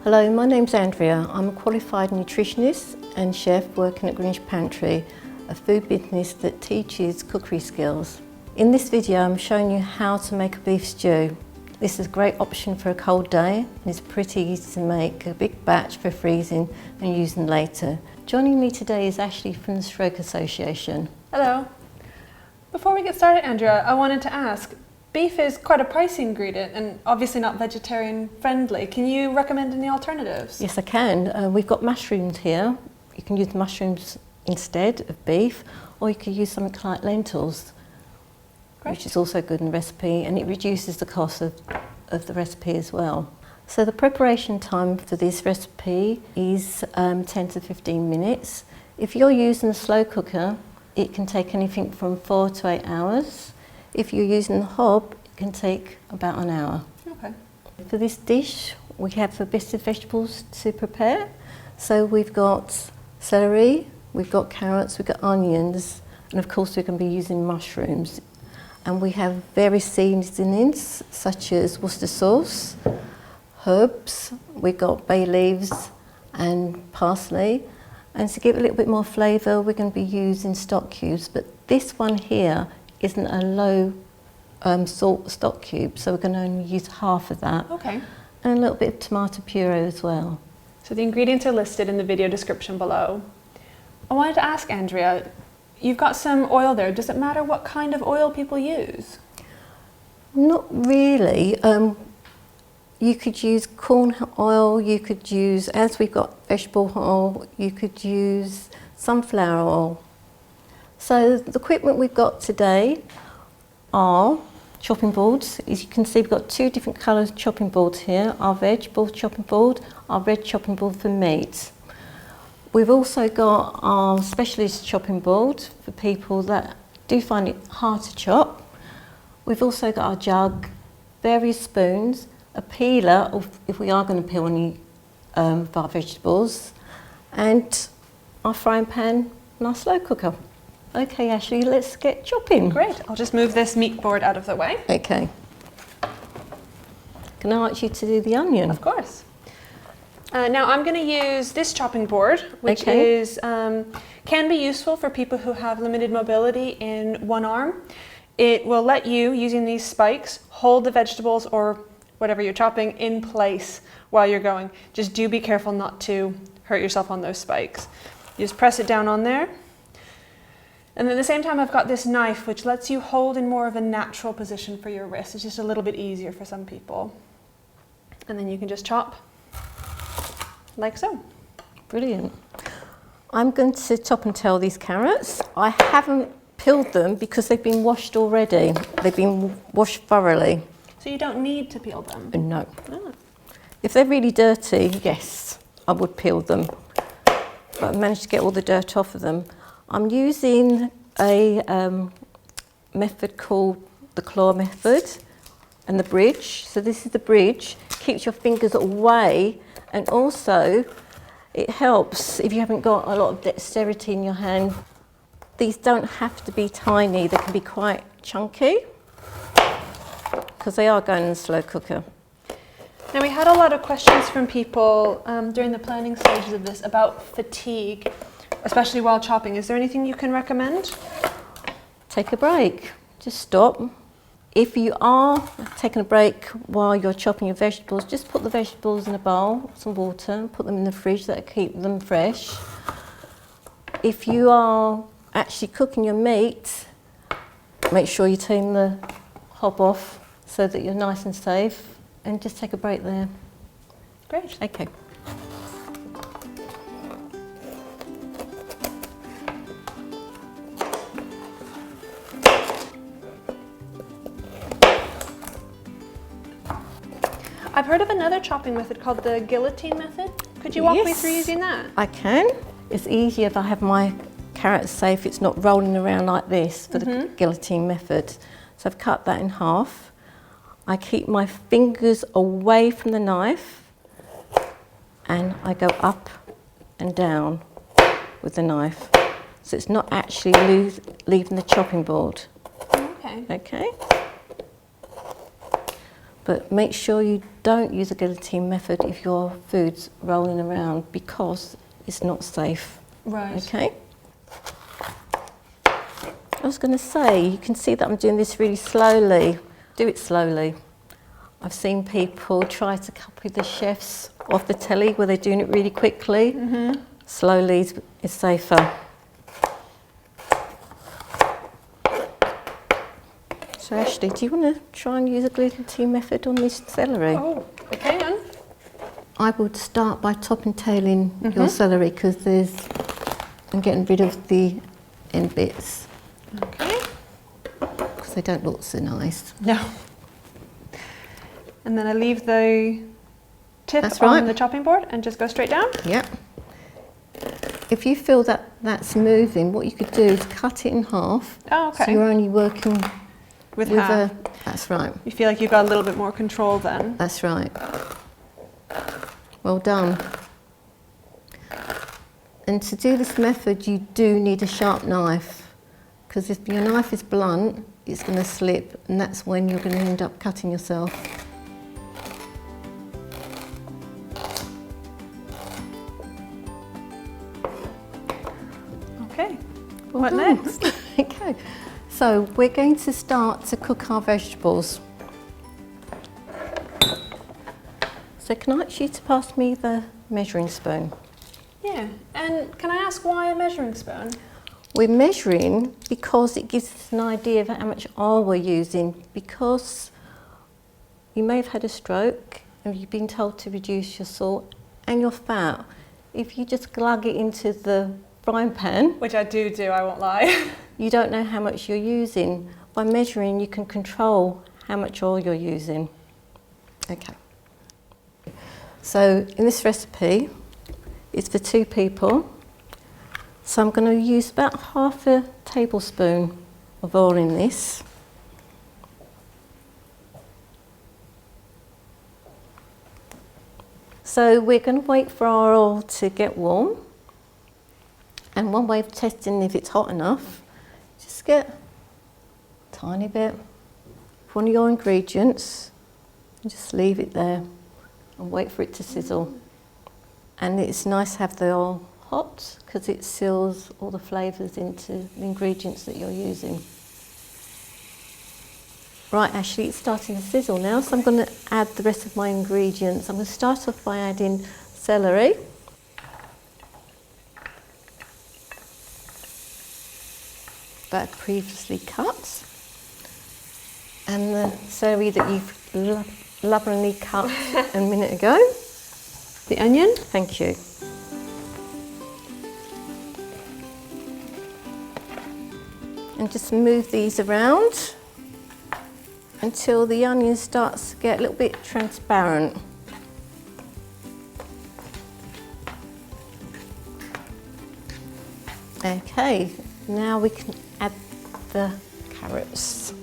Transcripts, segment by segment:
Hello, my name's Andrea. I'm a qualified nutritionist and chef working at Greenwich Pantry, a food business that teaches cookery skills. In this video I'm showing you how to make a beef stew. This is a great option for a cold day and it's pretty easy to make, a big batch for freezing and using later. Joining me today is Ashley from the Stroke Association. Hello. Before we get started, Andrea, I wanted to ask, beef is quite a pricey ingredient and obviously not vegetarian friendly. Can you recommend any alternatives? Yes, I can. We've got mushrooms here. You can use mushrooms instead of beef, or you could use something like lentils, which is also good in the recipe, and it reduces the cost of the recipe as well. So the preparation time for this recipe is 10 to 15 minutes. If you're using a slow cooker, it can take anything from 4 to 8 hours. If you're using the hob, it can take about an hour. Okay. For this dish, we have the best of vegetables to prepare. So we've got celery, we've got carrots, we've got onions, and of course we're going to be using mushrooms. And we have various seasonings such as Worcestershire sauce, herbs, we've got bay leaves and parsley. And to give it a little bit more flavour, we're going to be using stock cubes, but this one here isn't a low salt stock cube, so we're going to only use half of that. Okay. And a little bit of tomato puree as well. So the ingredients are listed in the video description below. I wanted to ask Andrea, you've got some oil there. Does it matter what kind of oil people use? Not really. You could use corn oil, you could use, as we've got vegetable oil, you could use sunflower oil. So the equipment we've got today are chopping boards. As you can see, we've got two different colours chopping boards here, our vegetable chopping board, our red chopping board for meat. We've also got our specialist chopping board for people that do find it hard to chop. We've also got our jug, various spoons, a peeler if we are going to peel any of our vegetables, and our frying pan and our slow cooker. Okay, Ashley, let's get chopping. Great. I'll just move this meat board out of the way. Okay. Can I ask you to do the onion? Of course. Now I'm going to use this chopping board, which is can be useful for people who have limited mobility in one arm. It will let you, using these spikes, hold the vegetables or whatever you're chopping in place while you're going. Just do be careful not to hurt yourself on those spikes. You just press it down on there. And then at the same time I've got this knife which lets you hold in more of a natural position for your wrist. It's just a little bit easier for some people. And then you can just chop like so. Brilliant. I'm going to top and tail these carrots. I haven't peeled them because they've been washed already. They've been washed thoroughly. So you don't need to peel them? No. Oh. If they're really dirty, yes, I would peel them. But I managed to get all the dirt off of them. I'm using a method called the claw method and the bridge. So this is the bridge, keeps your fingers away, and also it helps if you haven't got a lot of dexterity in your hand. These don't have to be tiny, they can be quite chunky because they are going in the slow cooker. Now we had a lot of questions from people during the planning stages of this about fatigue, especially while chopping. Is there anything you can recommend? Take a break, just stop. If you are taking a break while you're chopping your vegetables, just put the vegetables in a bowl, some water, put them in the fridge, that'll keep them fresh. If you are actually cooking your meat, make sure you turn the hob off so that you're nice and safe, and just take a break there. Great. Okay. I've heard of another chopping method called the guillotine method. Could you walk me through using that? I can. It's easier if I have my carrots safe, it's not rolling around like this for the guillotine method. So I've cut that in half. I keep my fingers away from the knife and I go up and down with the knife. So it's not actually leaving the chopping board. Okay. Okay. But make sure you don't use a guillotine method if your food's rolling around, because it's not safe. Right. Okay? I was going to say, you can see that I'm doing this really slowly. Do it slowly. I've seen people try to copy the chefs off the telly where they're doing it really quickly. Slowly is safer. So Ashley, do you want to try and use a guillotine method on this celery? Oh, I can. I would start by top and tailing your celery, because I'm getting rid of the end bits. Okay. Because they don't look so nice. No. And then I leave the tip That's on right. the chopping board and just go straight down? Yep. If you feel that that's moving, what you could do is cut it in half. Oh, okay. So you're only working with half. That's right. You feel like you've got a little bit more control then? That's right. Well done. And to do this method, you do need a sharp knife, because if your knife is blunt, it's going to slip, and that's when you're going to end up cutting yourself. Okay. Well What done. next? Okay. So we're going to start to cook our vegetables. So can I ask you to pass me the measuring spoon? Yeah. And can I ask why a measuring spoon? We're measuring because it gives us an idea of how much oil we're using, because you may have had a stroke and you've been told to reduce your salt and your fat. If you just glug it into the frying pan, Which I do, I won't lie. you don't know how much you're using. By measuring, you can control how much oil you're using. Okay. So in this recipe, it's for 2 people. So I'm going to use about half a tablespoon of oil in this. So we're going to wait for our oil to get warm. And one way of testing if it's hot enough, just get a tiny bit of one of your ingredients and just leave it there and wait for it to sizzle. And it's nice to have the oil hot, because it seals all the flavours into the ingredients that you're using. Right, Ashley, it's starting to sizzle now, so I'm going to add the rest of my ingredients. I'm going to start off by adding celery. That I've previously cut. And the celery that you've lovingly cut a minute ago. The onion? Thank you. And just move these around until the onion starts to get a little bit transparent. Okay, now we can add the carrots.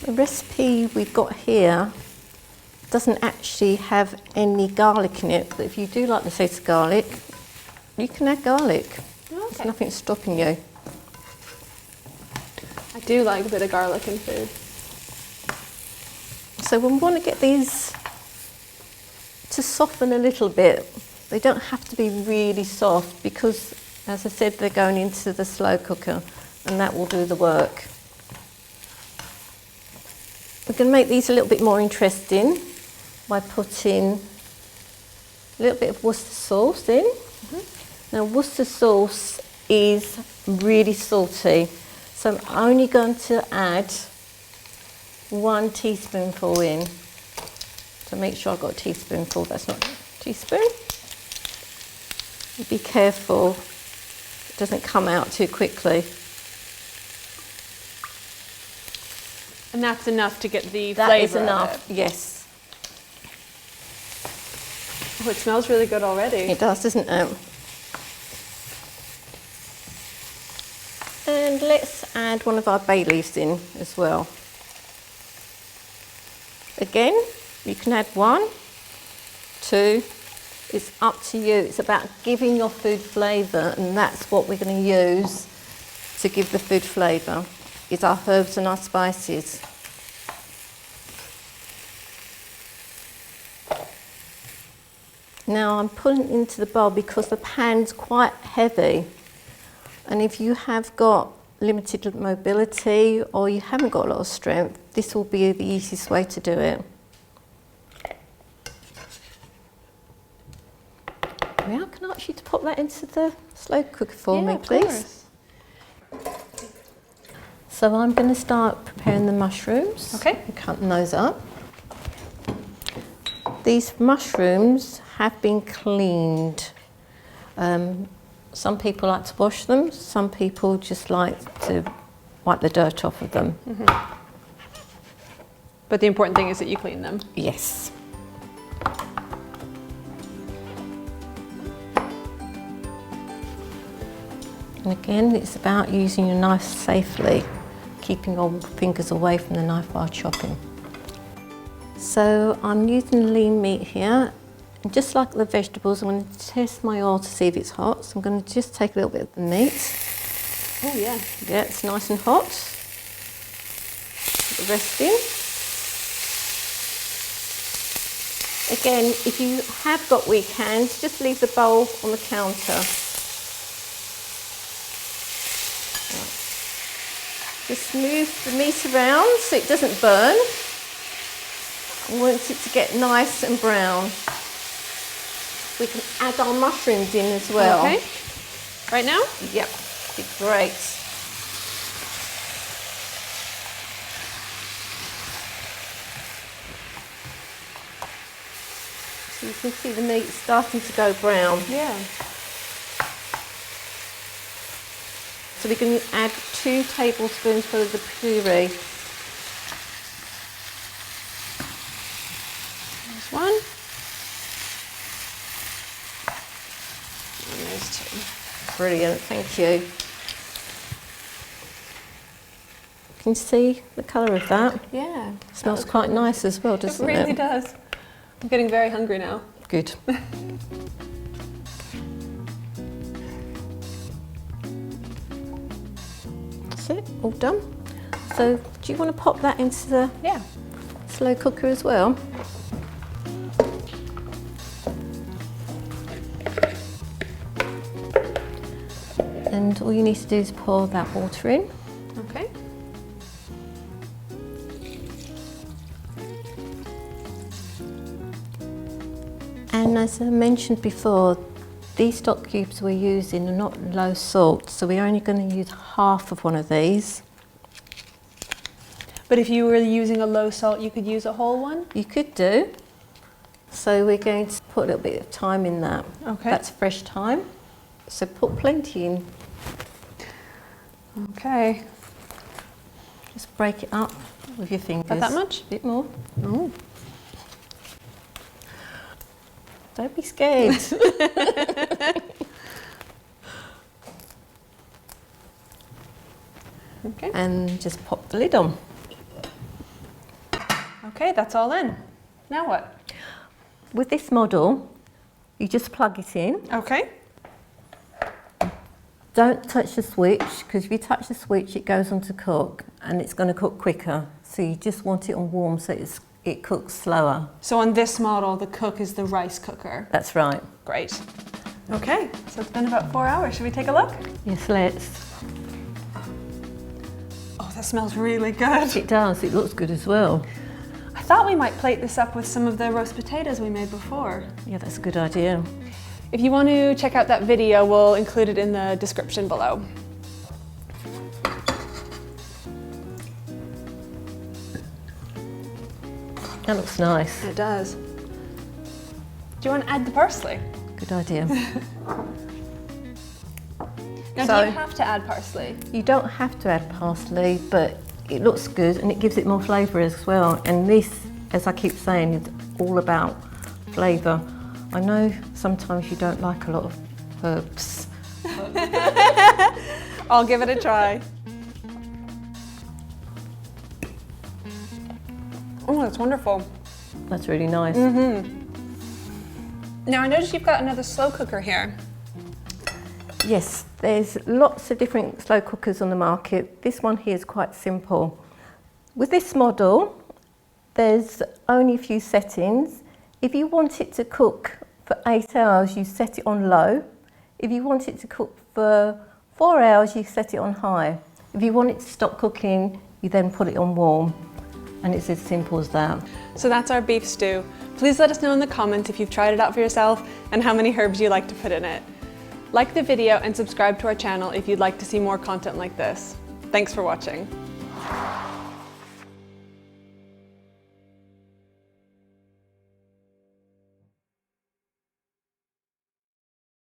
The recipe we've got here doesn't actually have any garlic in it, but if you do like the taste of garlic, you can add garlic. Okay. There's nothing stopping you. I do like a bit of garlic in food. So we want to get these to soften a little bit. They don't have to be really soft, because, as I said, they're going into the slow cooker, and that will do the work. We're going to make these a little bit more interesting by putting a little bit of Worcestershire sauce in. Now, Worcestershire sauce is really salty, so I'm only going to add 1 teaspoonful in. So make sure I've got a teaspoonful, that's not a teaspoon. Be careful it doesn't come out too quickly. And that's enough to get the That flavour is enough, of it. yes. Oh, it smells really good already. It does, doesn't it? And let's add one of our bay leaves in as well. Again, you can add 1, 2, It's up to you. It's about giving your food flavour, and that's what we're going to use to give the food flavour, is our herbs and our spices. Now I'm putting it into the bowl because the pan's quite heavy, and if you have got limited mobility or you haven't got a lot of strength, this will be the easiest way to do it. Now, can I ask you to pop that into the slow cooker for me, please? So I'm going to start preparing the mushrooms. Okay. And cutting those up. These mushrooms have been cleaned. Some people like to wash them, some people just like to wipe the dirt off of them. Mm-hmm. But the important thing is that you clean them. Yes. And again, it's about using your knife safely, keeping your fingers away from the knife while chopping. So I'm using lean meat here. And just like the vegetables, I'm going to test my oil to see if it's hot. So I'm going to just take a little bit of the meat. Oh yeah. Yeah, it's nice and hot. Put the rest in. Again, if you have got weak hands, just leave the bowl on the counter. Right. Just move the meat around so it doesn't burn. I want it to get nice and brown. We can add our mushrooms in as well. Okay. Right now? Yep, be great. So you can see the meat starting to go brown. Yeah. So we're going to add 2 tablespoons full of the puree. There's one. And there's 2. Brilliant, thank you. Can you see the colour of that? Yeah. It smells quite nice as well, doesn't it? It really does. I'm getting very hungry now. Good. That's it, all done. So do you want to pop that into the slow cooker as well? And all you need to do is pour that water in. Okay. And as I mentioned before, these stock cubes we're using are not low salt, so we're only going to use half of one of these. But if you were using a low salt, you could use a whole one? You could do. So we're going to put a little bit of thyme in that. Okay. That's fresh thyme. So put plenty in. Okay. Just break it up with your fingers. Got that much? A bit more. Oh. Don't be scared. Okay. And just pop the lid on. Okay, that's all in. Now what? With this model, you just plug it in. Okay. Don't touch the switch, because if you touch the switch, it goes on to cook, and it's going to cook quicker. So you just want it on warm so it cooks slower. So on this model, the cook is the rice cooker. That's right. Great. Okay, so it's been about 4 hours. Should we take a look? Yes, let's. Oh, that smells really good. It does. It looks good as well. I thought we might plate this up with some of the roast potatoes we made before. Yeah, that's a good idea. If you want to check out that video, we'll include it in the description below. That looks nice. It does. Do you want to add the parsley? Good idea. Now, So- do you have to add parsley? You don't have to add parsley, but it looks good and it gives it more flavour as well. And this, as I keep saying, is all about flavour. I know sometimes you don't like a lot of herbs. I'll give it a try. Oh, that's wonderful. That's really nice. Now I notice you've got another slow cooker here. Yes, there's lots of different slow cookers on the market. This one here is quite simple. With this model, there's only a few settings. If you want it to cook for 8 hours, you set it on low. If you want it to cook for 4 hours, you set it on high. If you want it to stop cooking, you then put it on warm. And it's as simple as that. So that's our beef stew. Please let us know in the comments if you've tried it out for yourself and how many herbs you like to put in it. Like the video and subscribe to our channel if you'd like to see more content like this. Thanks for watching.